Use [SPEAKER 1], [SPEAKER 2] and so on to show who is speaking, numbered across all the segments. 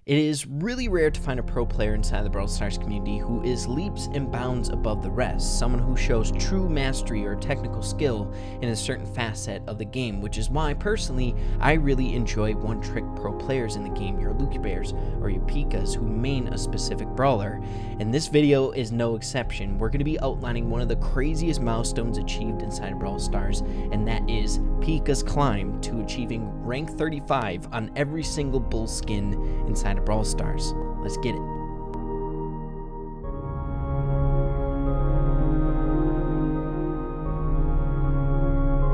[SPEAKER 1] It is really rare to find a pro player inside the Brawl Stars community who is leaps and bounds above the rest, someone who shows true mastery or technical skill in a certain facet of the game, which is why, personally, I really enjoy one-trick pro players in the game, your Lucky Bears or your Pikas who main a specific brawler. And this video is no exception. We're going to be outlining one of the craziest milestones achieved inside Brawl Stars, and that is Pika's climb to achieving rank 35 on every single bull skin inside of Brawl Stars. Let's get it.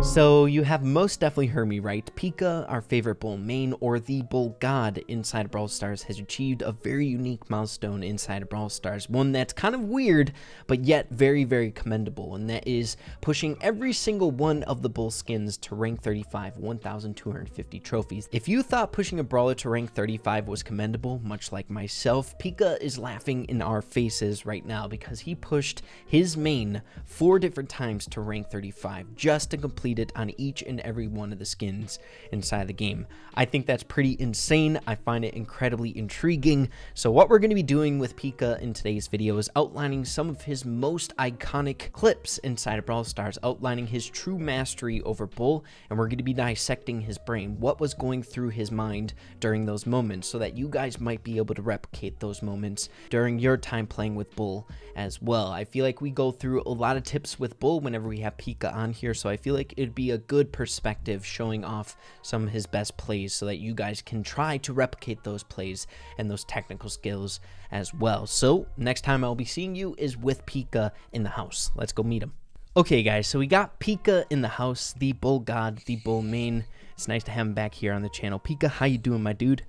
[SPEAKER 1] So you have most definitely heard me right. Pika, our favorite bull main, or the bull god inside of Brawl Stars, has achieved a very unique milestone inside of Brawl Stars. One that's kind of weird, but yet very, very commendable. And that is pushing every single one of the bull skins to rank 35, 1,250 trophies. If you thought pushing a brawler to rank 35 was commendable, much like myself, Pika is laughing in our faces right now because he pushed his main 4 different times to rank 35 just to complete it on each and every one of the skins inside the game. I think that's pretty insane. I find it incredibly intriguing. So what we're going to be doing with Pika in today's video is outlining some of his most iconic clips inside of Brawl Stars, outlining his true mastery over Bull, and we're going to be dissecting his brain, what was going through his mind during those moments, so that you guys might be able to replicate those moments during your time playing with Bull as well. I feel like we go through a lot of tips with Bull whenever we have Pika on here, so I feel like it'd be a good perspective showing off some of his best plays so that you guys can try to replicate those plays and those technical skills as well. So next time I'll be seeing you is with Pika in the house. Let's go meet him. Okay guys, so we got Pika in the house, the bull god, the bull main. It's nice to have him back here on the channel. Pika, how you doing, my dude?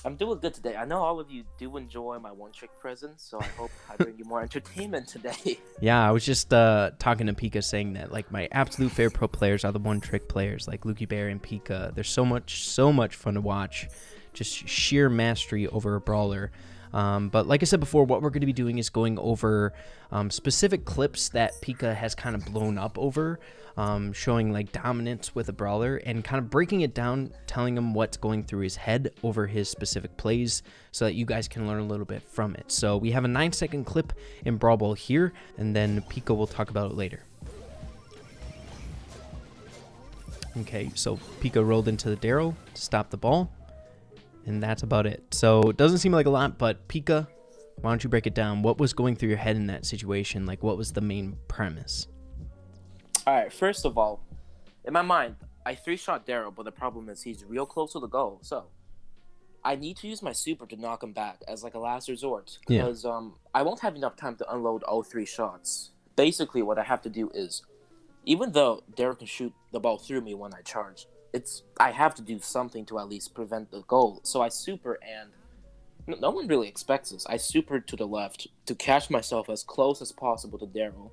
[SPEAKER 2] I'm doing good today. I know all of you do enjoy my one-trick presence, so I hope I bring you more entertainment today.
[SPEAKER 1] Yeah, I was just talking to Pika saying that, like, my absolute favorite pro players are the one-trick players, like Lucky Bear and Pika. They're so much fun to watch. Just sheer mastery over a brawler. But like I said before, what we're going to be doing is going over specific clips that Pika has kind of blown up over, showing like dominance with a brawler and kind of breaking it down, telling him what's going through his head over his specific plays so that you guys can learn a little bit from it. So we have a 9-second clip in Brawl Ball here, and then Pika will talk about it later. Okay, so Pika rolled into the Darrow to stop the ball. And that's about it. So it doesn't seem like a lot, but Pika, why don't you break it down? What was going through your head in that situation? Like, what was the main premise?
[SPEAKER 2] Alright, first of all, in my mind, I 3-shot Darrow, but the problem is he's real close to the goal. So I need to use my super to knock him back as like a last resort. Because I won't have enough time to unload all 3 shots. Basically, what I have to do is, even though Darrow can shoot the ball through me when I charge, I have to do something to at least prevent the goal. So I super, and no one really expects this. I super to the left to catch myself as close as possible to Darrow,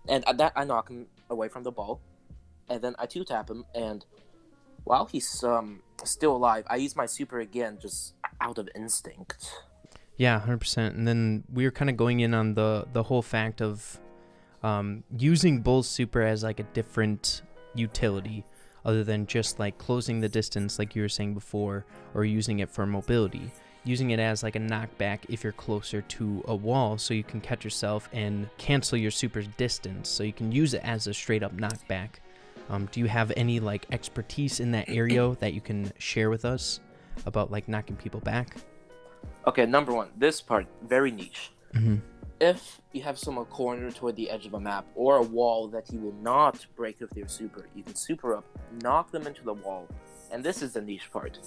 [SPEAKER 2] and at that I knock him away from the ball, and then I 2-tap him, and while he's still alive, I use my super again just out of instinct.
[SPEAKER 1] Yeah, 100%. And then we were kind of going in on the whole fact of using Bull's super as like a different utility, other than just like closing the distance like you were saying before, or using it for mobility. Using it as like a knockback if you're closer to a wall, so you can catch yourself and cancel your super's distance, so you can use it as a straight up knockback. Do you have any like expertise in that area that you can share with us about like knocking people back?
[SPEAKER 2] Okay, number one, this part, very niche.
[SPEAKER 1] Mm-hmm.
[SPEAKER 2] If you have someone cornered toward the edge of a map or a wall that you will not break with your super, you can super up, knock them into the wall, and this is the niche part.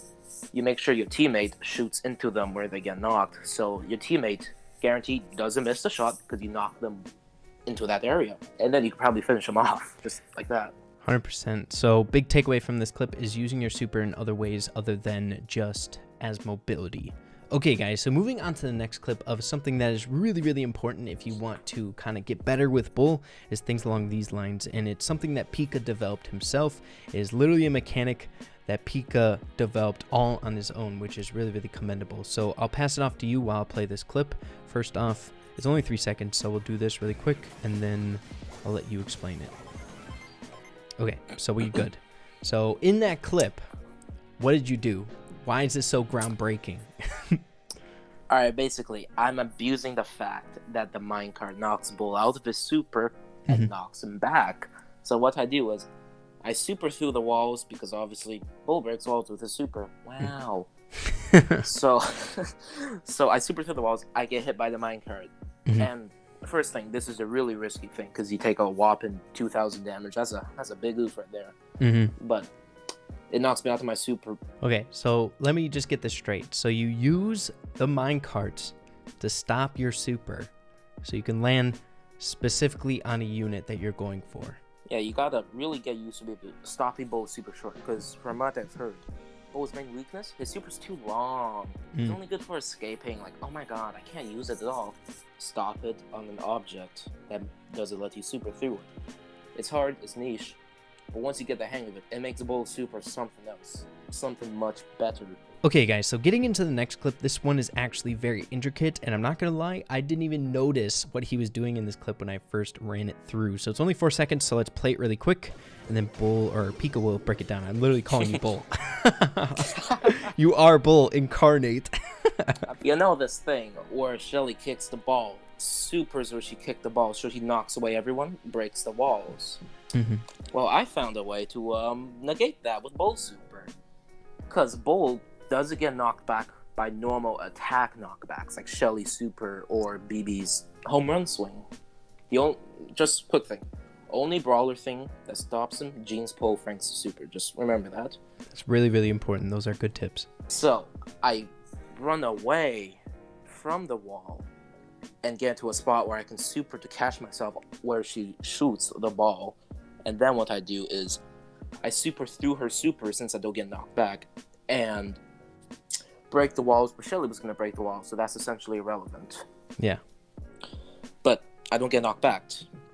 [SPEAKER 2] You make sure your teammate shoots into them where they get knocked, so your teammate guaranteed doesn't miss the shot because you knock them into that area, and then you can probably finish them off, just like that.
[SPEAKER 1] 100%. So big takeaway from this clip is using your super in other ways other than just as mobility. Okay guys, so moving on to the next clip of something that is really important if you want to kind of get better with Bull, is things along these lines, and it's something that Pika developed himself. It is literally a mechanic that Pika developed all on his own, which is really commendable. So I'll pass it off to you while I play this clip. First off, it's only 3 seconds, so we'll do this really quick and then I'll let you explain it. Okay, so we good. So in that clip, what did you do? Why is this so groundbreaking?
[SPEAKER 2] Alright, basically, I'm abusing the fact that the minecart knocks Bull out of his super and knocks him back. So what I do is, I super through the walls, because obviously Bull breaks walls with his super. Wow. so I super through the walls, I get hit by the minecart. And first thing, this is a really risky thing, because you take a whopping 2,000 damage. That's a big oof right there. But it knocks me out of my super.
[SPEAKER 1] Okay, so let me just get this straight. So you use the minecarts to stop your super, so you can land specifically on a unit that you're going for.
[SPEAKER 2] Yeah, you gotta really get used to stopping Bull's super short, because from what I've heard, Bull's main weakness, his super's too long. It's only good for escaping, like, oh my god, I can't use it at all. Stop it on an object that doesn't let you super through it. It's hard, it's niche, but once you get the hang of it, it makes Bull's super something else. Something much better.
[SPEAKER 1] Okay guys, so getting into the next clip, this one is actually very intricate, and I'm not gonna lie, I didn't even notice what he was doing in this clip when I first ran it through. So it's only 4 seconds, so let's play it really quick, and then Bull, or Pika, will break it down. I'm literally calling you Bull. You are Bull incarnate.
[SPEAKER 2] You know this thing where Shelly kicks the ball, supers where she kicked the ball, so she knocks away everyone, breaks the walls. Well, I found a way to negate that with Bull's super. Because Bull doesn't get knocked back by normal attack knockbacks like Shelly's super or BB's home run swing. Just quick thing. Only brawler thing that stops him, Jean's pull, Frank's super. Just remember that.
[SPEAKER 1] That's really, really important. Those are good tips.
[SPEAKER 2] So, I run away from the wall and get to a spot where I can super to catch myself where she shoots the ball. And then what I do is I super through her super since I don't get knocked back and break the walls, but Shelly was going to break the wall, so that's essentially irrelevant.
[SPEAKER 1] Yeah.
[SPEAKER 2] But I don't get knocked back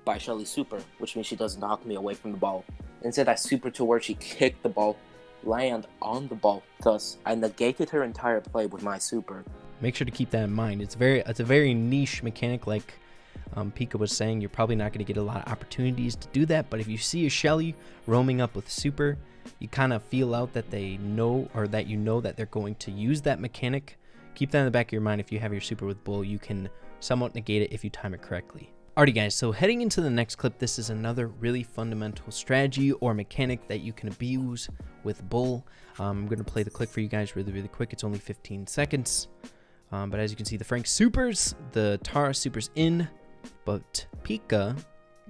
[SPEAKER 2] by Shelly's super, which means she doesn't knock me away from the ball. Instead, I super to where she kicked the ball, land on the ball. Thus, I negated her entire play with my super.
[SPEAKER 1] Make sure to keep that in mind. It's a very niche mechanic, like Pika was saying. You're probably not going to get a lot of opportunities to do that, but if you see a Shelly roaming up with super, you kind of feel out that they know, or that you know that they're going to use that mechanic. Keep that in the back of your mind. If you have your super with Bull, you can somewhat negate it if you time it correctly. Alrighty guys, so heading into the next clip, this is another really fundamental strategy or mechanic that you can abuse with Bull. I'm going to play the clip for you guys really, really quick. It's only 15 seconds. But as you can see, the Frank supers, the Tara supers in, but Pika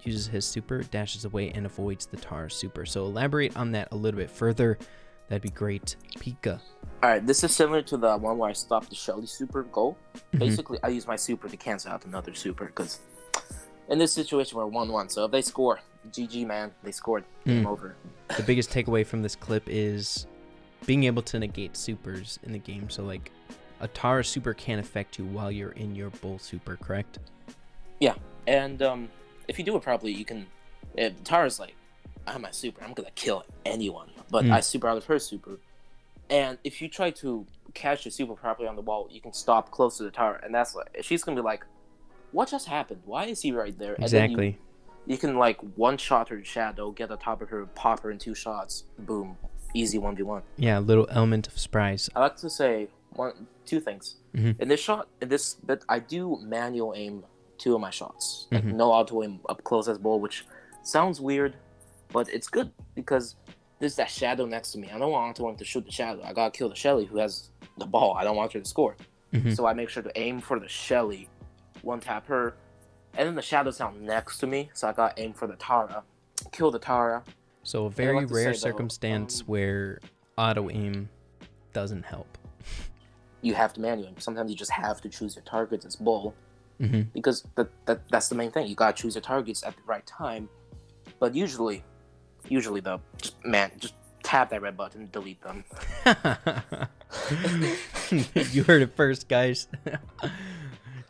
[SPEAKER 1] uses his super, dashes away, and avoids the Tara super. So elaborate on that a little bit further. That'd be great. Pika.
[SPEAKER 2] Alright, this is similar to the one where I stopped the Shelly super goal. Basically, I use my super to cancel out another super, because in this situation we're 1-1, so if they score, GG man, they scored, game over.
[SPEAKER 1] The biggest takeaway from this clip is being able to negate supers in the game. So like, a Tara super can't affect you while you're in your Bull super, correct?
[SPEAKER 2] Yeah, and if you do it properly, you can. If Tara's like, I have my super, I'm gonna kill anyone, but I super out of her super. And if you try to catch your super properly on the wall, you can stop close to the Tara, and that's like, she's gonna be like, what just happened? Why is he right there?
[SPEAKER 1] Exactly.
[SPEAKER 2] And then you can like one shot her shadow, get on top of her, pop her in 2 shots, boom, easy 1v1.
[SPEAKER 1] Yeah, a little element of surprise.
[SPEAKER 2] I like to say 2 things. In this bit, I do manual aim 2 of my shots. Like no auto aim up close as Bull, which sounds weird, but it's good because there's that shadow next to me. I don't want to shoot the shadow. I gotta kill the Shelly who has the ball. I don't want her to score. So I make sure to aim for the Shelly, one tap her, and then the shadow's now next to me, so I gotta aim for the Tara, kill the Tara.
[SPEAKER 1] So a very rare circumstance where auto aim doesn't help.
[SPEAKER 2] You have to manual aim. Sometimes you just have to choose your targets as Bull, because that's the main thing. You gotta choose your targets at the right time. But usually though, just tap that red button and delete them.
[SPEAKER 1] You heard it first, guys.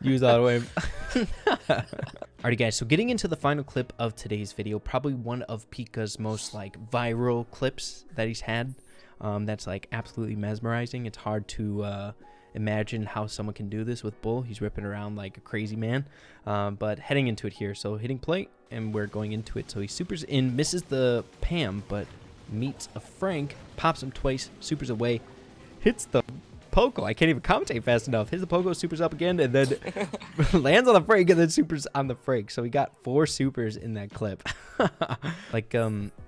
[SPEAKER 1] Use auto aim. Alrighty guys, so getting into the final clip of today's video, probably one of Pika's most like viral clips that he's had. That's like absolutely mesmerizing. It's hard to imagine how someone can do this with Bull. He's ripping around like a crazy man. But heading into it here, so hitting play and we're going into it. So he supers in, misses the Pam, but meets a Frank, pops him twice, supers away, hits the Poco. I can't even commentate fast enough. Hits the Poco, supers up again, and then lands on the Frank, and then supers on the Frank. So we got 4 supers in that clip. Like,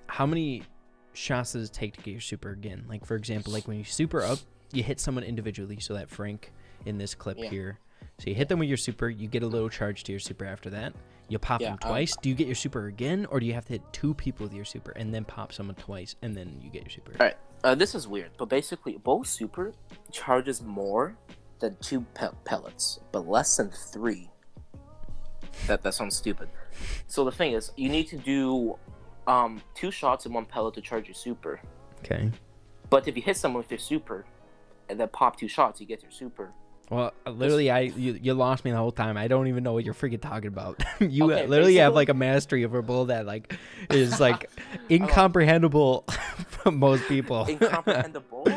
[SPEAKER 1] how many shots does it take to get your super again? Like, for example, like when you super up, you hit someone individually. So that Frank in this clip here. So you hit them with your super, you get a little charge to your super after that. You pop them twice. Do you get your super again, or do you have to hit 2 people with your super and then pop someone twice, and then you get your super?
[SPEAKER 2] All right. This is weird, but basically, both super charges more than 2 pellets, but less than 3. That sounds stupid. So the thing is, you need to do 2 shots in 1 pellet to charge your super.
[SPEAKER 1] Okay.
[SPEAKER 2] But if you hit someone with your super, and then pop 2 shots, you get your super.
[SPEAKER 1] Well, literally, you lost me the whole time. I don't even know what you're freaking talking about. You
[SPEAKER 2] Okay,
[SPEAKER 1] literally have like a mastery of a bull that like is like incomprehensible from most people.
[SPEAKER 2] Incomprehensible?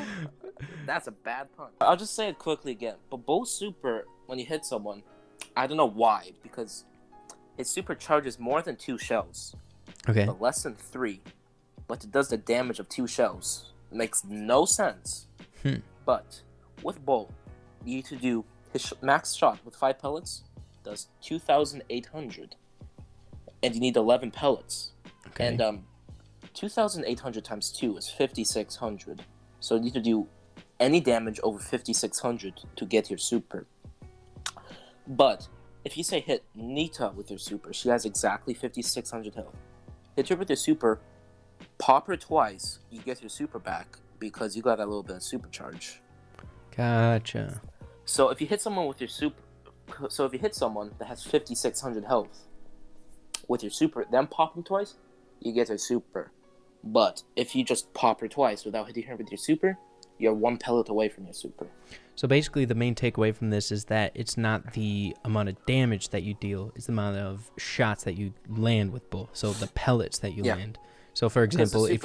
[SPEAKER 2] That's a bad pun. I'll just say it quickly again. But both super, when you hit someone, I don't know why, because his super charges more than 2 shells.
[SPEAKER 1] Okay.
[SPEAKER 2] But less than 3. But it does the damage of 2 shells. It makes no sense. But with Bull, you need to do his max shot with 5 pellets does 2,800, and you need 11 pellets. Okay. And 2,800 times 2 is 5,600. So you need to do any damage over 5,600 to get your super. But if you say hit Nita with your super, she has exactly 5,600 health. Hit her with your super, pop her twice, you get your super back because you got a little bit of supercharge.
[SPEAKER 1] Gotcha.
[SPEAKER 2] So if you hit someone with your super, so if you hit someone that has 5,600 health with your super, then pop them twice, you get a super. But if you just pop her twice without hitting her with your super, you're 1 pellet away from your super.
[SPEAKER 1] So basically, the main takeaway from this is that it's not the amount of damage that you deal; it's the amount of shots that you land with Bull. So the pellets that you land. So for example, if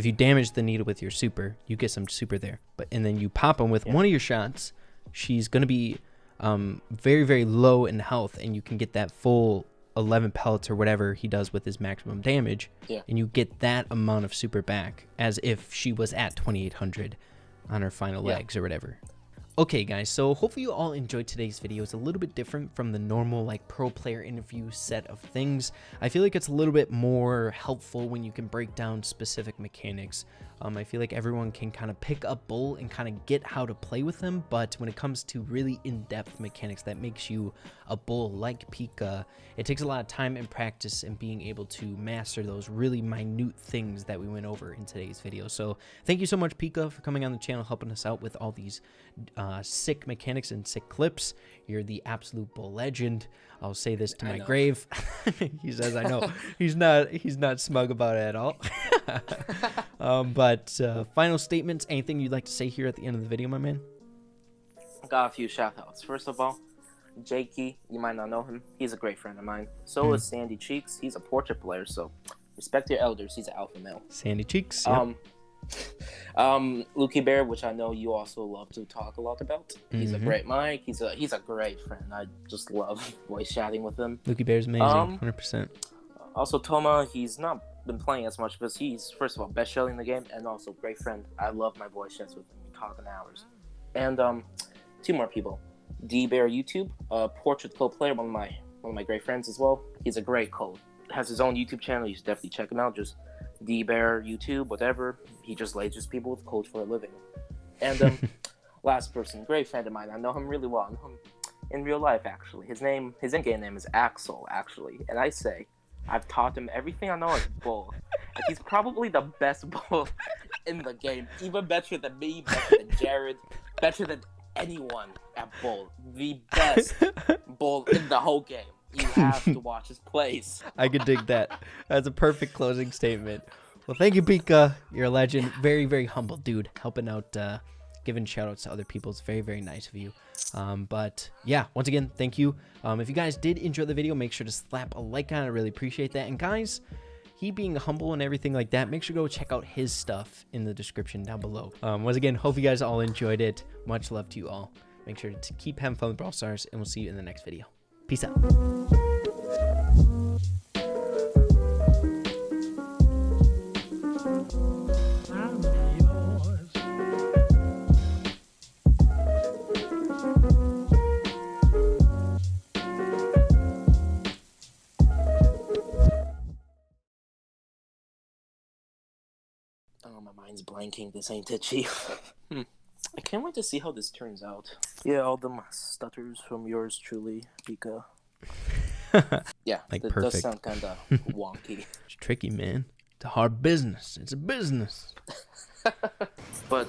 [SPEAKER 1] you damage the needle with your super, you get some super there. And then you pop them with one of your shots, she's going to be very, very low in health, and you can get that full 11 pellets or whatever he does with his maximum damage, and you get that amount of super back as if she was at 2,800 on her final legs or whatever. Okay guys, so hopefully you all enjoyed today's video. It's a little bit different from the normal like pro player interview set of things. I feel like it's a little bit more helpful when you can break down specific mechanics. I feel like everyone can kind of pick up Bull and kind of get how to play with him, but when it comes to really in-depth mechanics that makes you a Bull like Pika, it takes a lot of time and practice and being able to master those really minute things that we went over in today's video. So thank you so much, Pika, for coming on the channel, helping us out with all these sick mechanics and sick clips. You're the absolute Bull legend. I'll say this to my grave. He says I know. He's not smug about it at all. But final statements, anything you'd like to say here at the end of the video, my man?
[SPEAKER 2] Got a few shout outs. First of all, Jakey, you might not know him. He's a great friend of mine. So is Sandy Cheeks. He's a portrait player, so respect your elders. He's an alpha male.
[SPEAKER 1] Sandy Cheeks. Yep.
[SPEAKER 2] Lukey Bear, which I know you also love to talk a lot about. He's a great mic. He's a great friend. I just love voice chatting with him.
[SPEAKER 1] Lukey Bear's amazing. 100%.
[SPEAKER 2] Also Toma, he's not been playing as much because he's first of all best shelly in the game and also great friend. I love my voice chats with him. We talk in hours. And 2 more people. D Bear YouTube, portrait code player, one of my great friends as well. He's a great code. Has his own YouTube channel. You should definitely check him out. Just D Bear YouTube, whatever. He just lasers people with codes for a living. And last person, great friend of mine. I know him really well. I know him in real life actually. His in-game name is Axel actually. And I say I've taught him everything I know as Bull. And he's probably the best Bull in the game. Even better than me, better than Jared, better than anyone at Bull. The best Bull in the whole game. You have to watch his plays.
[SPEAKER 1] I could dig that. That's a perfect closing statement. Well, thank you, Pika. You're a legend. Very, very humble dude. Helping out, giving shout outs to other people. It's very, very nice of you. But yeah, once again, thank you. If you guys did enjoy the video, make sure to slap a like on it. I really appreciate that. And guys, he being humble and everything like that, make sure to go check out his stuff in the description down below. Once again, hope you guys all enjoyed it. Much love to you all. Make sure to keep having fun with Brawl Stars, and we'll see you in the next video. Peace out.
[SPEAKER 2] mind's blanking. This ain't it, Chief. I can't wait to see how this turns out. Yeah, all them stutters from yours truly, Pika. Yeah,
[SPEAKER 1] like
[SPEAKER 2] that
[SPEAKER 1] perfect.
[SPEAKER 2] does sound kind of wonky.
[SPEAKER 1] It's tricky, man. It's a hard business. It's a business.
[SPEAKER 2] But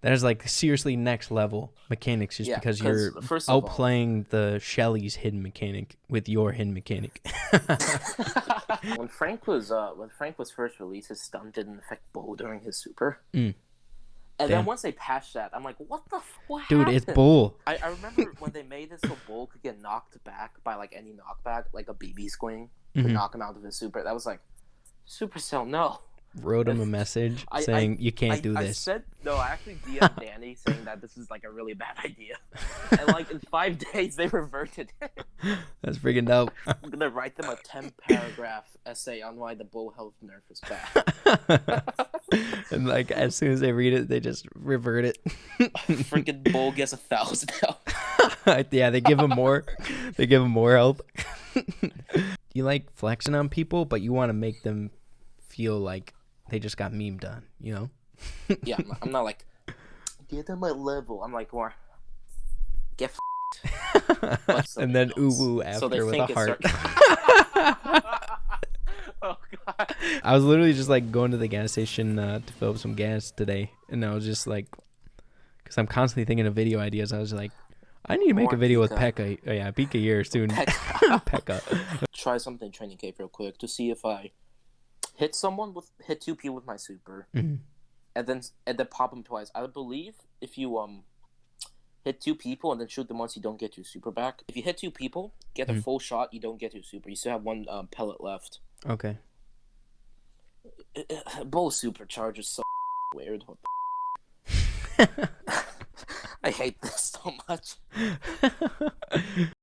[SPEAKER 1] that is like seriously next level mechanics, just because you're outplaying the Shelly's hidden mechanic with your hidden mechanic.
[SPEAKER 2] when Frank was first released, his stun didn't affect Bull during his super. And then once they patched that, I'm like, what the what
[SPEAKER 1] Dude,
[SPEAKER 2] happened?
[SPEAKER 1] it's Bull.
[SPEAKER 2] I remember when they made it so Bull could get knocked back by like any knockback, like a BB swing, to knock him out of his super. That was like, Supercell, no.
[SPEAKER 1] Wrote him a message saying, you can't do this.
[SPEAKER 2] I actually DM'd Danny saying that this is like a really bad idea. And like in 5 days, they reverted it.
[SPEAKER 1] That's freaking dope.
[SPEAKER 2] I'm going to write them a 10-paragraph essay on why the Bull health nerf is bad.
[SPEAKER 1] And like as soon as they read it, they just revert it.
[SPEAKER 2] Freaking Bull gets 1,000 health.
[SPEAKER 1] Yeah, they give him more. They give him more health. You like flexing on people, but you want to make them feel like they just got memed on, you know?
[SPEAKER 2] Yeah, I'm not like, get on my level. I'm like, more, get f***ed.
[SPEAKER 1] And then ooh after with a heart.
[SPEAKER 2] Oh, God.
[SPEAKER 1] I was literally just like going to the gas station to fill up some gas today. And I was just like, because I'm constantly thinking of video ideas. I was like, I need to make a video with Pekka. Oh, yeah, Pika here soon. Pekka.
[SPEAKER 2] Try something training cape real quick to see if I hit 2 people with my super, and then pop them twice. I believe if you hit 2 people and then shoot them once, you don't get your super back. If you hit 2 people, get a full shot, you don't get your super. You still have 1 pellet left.
[SPEAKER 1] Okay.
[SPEAKER 2] Bull supercharge is so weird. I hate this so much.